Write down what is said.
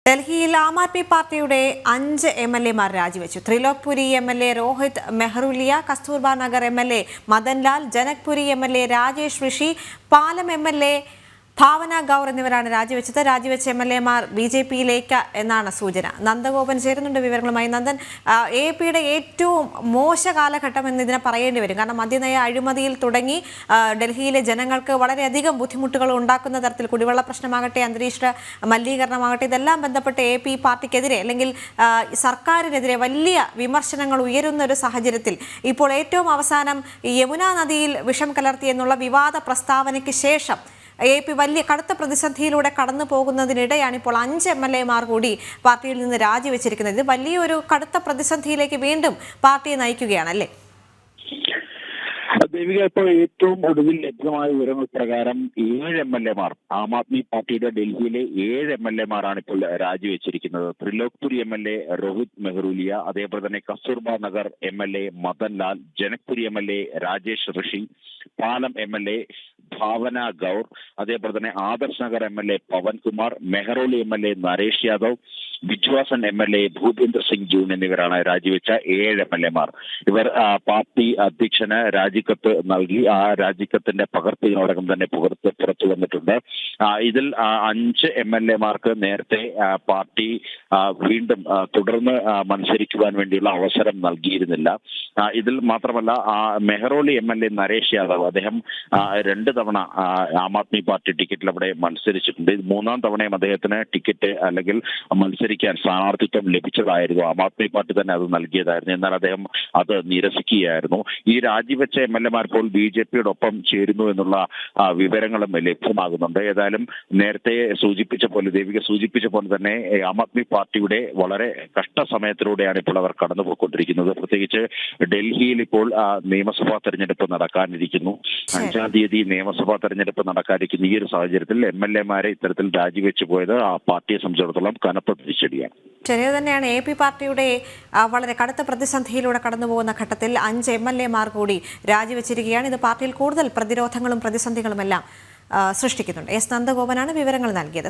ഡൽഹിയിൽ ആം ആദ്മി പാർട്ടിയുടെ 5 എംഎൽഎമാർ രാജിവെച്ചു. Trilokpuri MLA Rohit Mehraulia, Kasturba Nagar MLA Madanlal, Janakpuri MLA Rajesh Rishi, Palam MLA Bhavna Gaur എന്നിവരാണ് രാജിവെച്ചത്. രാജിവെച്ച എംഎൽഎമാർ ബിജെപിയിലേക്ക് എന്നാണ് സൂചന. നന്ദഗോപൻ ചേരുന്നുണ്ട് വിവരങ്ങളുമായി. നന്ദൻ, എപിയുടെ ഏറ്റവും മോശ കാലഘട്ടം എന്ന് ഇതിനെ പറയേണ്ടി വരും. കാരണം മദ്യനയ അഴിമതിയിൽ തുടങ്ങി ഡൽഹിയിലെ ജനങ്ങൾക്ക് വളരെയധികം ബുദ്ധിമുട്ടുകൾ ഉണ്ടാക്കുന്ന തരത്തിൽ കുടിവെള്ള പ്രശ്നമാകട്ടെ, അന്തരീക്ഷ മലിനീകരണമാകട്ടെ, ഇതെല്ലാം ബന്ധപ്പെട്ട് എപി പാർട്ടിക്കെതിരെ അല്ലെങ്കിൽ സർക്കാരിനെതിരെ വലിയ വിമർശനങ്ങൾ ഉയരുന്ന ഒരു സാഹചര്യത്തിൽ ഇപ്പോൾ ഏറ്റവും അവസാനം യമുന നദിയിൽ വിഷം കലർത്തി എന്നുള്ള വിവാദ പ്രസ്താവനയ്ക്ക് ശേഷം എപി വലിയ കടുത്ത പ്രതിസന്ധിയിലൂടെ കടന്നു പോകുന്നതിനിടെയാണ് ഇപ്പോൾ 5 എംഎൽഎമാർ കൂടി പാർട്ടിയിൽ നിന്ന് രാജിവെച്ചിരിക്കുന്നത്. ഇത് വലിയൊരു കടുത്ത പ്രതിസന്ധിയിലേക്ക് വീണ്ടും പാർട്ടിയെ നയിക്കുകയാണല്ലേ? ദേവിക, ഇപ്പോൾ ഏറ്റവും ഒടുവിൽ ലഭ്യമായ വിവരങ്ങൾ പ്രകാരം 7 എംഎൽഎമാർ, ആം ആദ്മി പാർട്ടിയുടെ ഡൽഹിയിലെ 7 എംഎൽഎമാരാണ് ഇപ്പോൾ രാജിവെച്ചിരിക്കുന്നത്. ത്രിലോക്പുരി എംഎൽഎ രോഹിത് മെഹ്റുലിയ, അതേപോലെ തന്നെ Kasturba Nagar MLA Madanlal, Janakpuri MLA Rajesh Rishi, Palam MLA Bhavna Gaur, അതേപോലെ തന്നെ Adarsh Nagar MLA Pawankumar, Mehrauli MLA Naresh Yadav, Bijwasan MLA Bhupendra Singh Joon എന്നിവരാണ് രാജിവെച്ച 7 എംഎൽഎമാർ. ഇവർ പാർട്ടി അധ്യക്ഷന് രാജിക്കത്ത് നൽകി. ആ രാജിക്കത്തിന്റെ പകർപ്പുകളോടകം തന്നെ പുറത്തു വന്നിട്ടുണ്ട്. ഇതിൽ 5 എംഎൽഎമാർക്ക് നേരത്തെ പാർട്ടി വീണ്ടും തുടർന്ന് മത്സരിക്കുവാൻ വേണ്ടിയുള്ള അവസരം നൽകിയിരുന്നില്ല. ഇതിൽ മാത്രമല്ല, മെഹ്റോളി എംഎൽഎ നരേഷ് യാദവ്, അദ്ദേഹം 2 തവണ ആം ആദ്മി പാർട്ടി ടിക്കറ്റിൽ അവിടെ മത്സരിച്ചിട്ടുണ്ട്. 3-ാം തവണയും അദ്ദേഹത്തിന് ടിക്കറ്റ് അല്ലെങ്കിൽ മത്സരിക്കാൻ സ്ഥാനാർത്ഥിത്വം ലഭിച്ചതായിരുന്നു. ആം ആദ്മി പാർട്ടി തന്നെ അത് നൽകിയതായിരുന്നു. എന്നാൽ അദ്ദേഹം അത് നിരസിക്കുകയായിരുന്നു. ഈ രാജിവെച്ച എംഎൽഎമാർ ഇപ്പോൾ ബിജെപിയോടൊപ്പം ചേരുന്നു എന്നുള്ള വിവരങ്ങളും ലഭ്യമാകുന്നുണ്ട്. ഏതായാലും നേരത്തെ ദേവിക സൂചിപ്പിച്ച പോലെ തന്നെ ആം ആദ്മി പാർട്ടിയുടെ വളരെ കഷ്ടസമയത്തിലൂടെയാണ് ഇപ്പോൾ അവർ കടന്നുപോയിക്കൊണ്ടിരിക്കുന്നത്. പ്രത്യേകിച്ച് ഡൽഹിയിൽ ഇപ്പോൾ നിയമസഭാ തെരഞ്ഞെടുപ്പ് നടക്കാനിരിക്കുന്നു. 5-ാം തീയതി നിയമസഭാ തെരഞ്ഞെടുപ്പ് നടക്കാനിരിക്കുന്ന ഈ ഒരു സാഹചര്യത്തിൽ എംഎൽഎമാരെ ഇത്തരത്തിൽ രാജിവെച്ചു പോയത് ആ പാർട്ടിയെ സംബന്ധിച്ചിടത്തോളം കനത്ത തിരിച്ചടിയാണ്. ശരി തന്നെയാണ്. എപി പാർട്ടിയുടെ വളരെ കടുത്ത പ്രതിസന്ധിയിലൂടെ കടന്നുപോകുന്ന ഘട്ടത്തിൽ 5 എംഎൽഎമാർ കൂടി രാജിവെച്ചിരിക്കുകയാണ്. ഇത് പാർട്ടിയിൽ കൂടുതൽ പ്രതിരോധങ്ങളും പ്രതിസന്ധികളുമെല്ലാം സൃഷ്ടിക്കുന്നുണ്ട്. എസ് നന്ദഗോപനാണ് വിവരങ്ങൾ നൽകിയത്.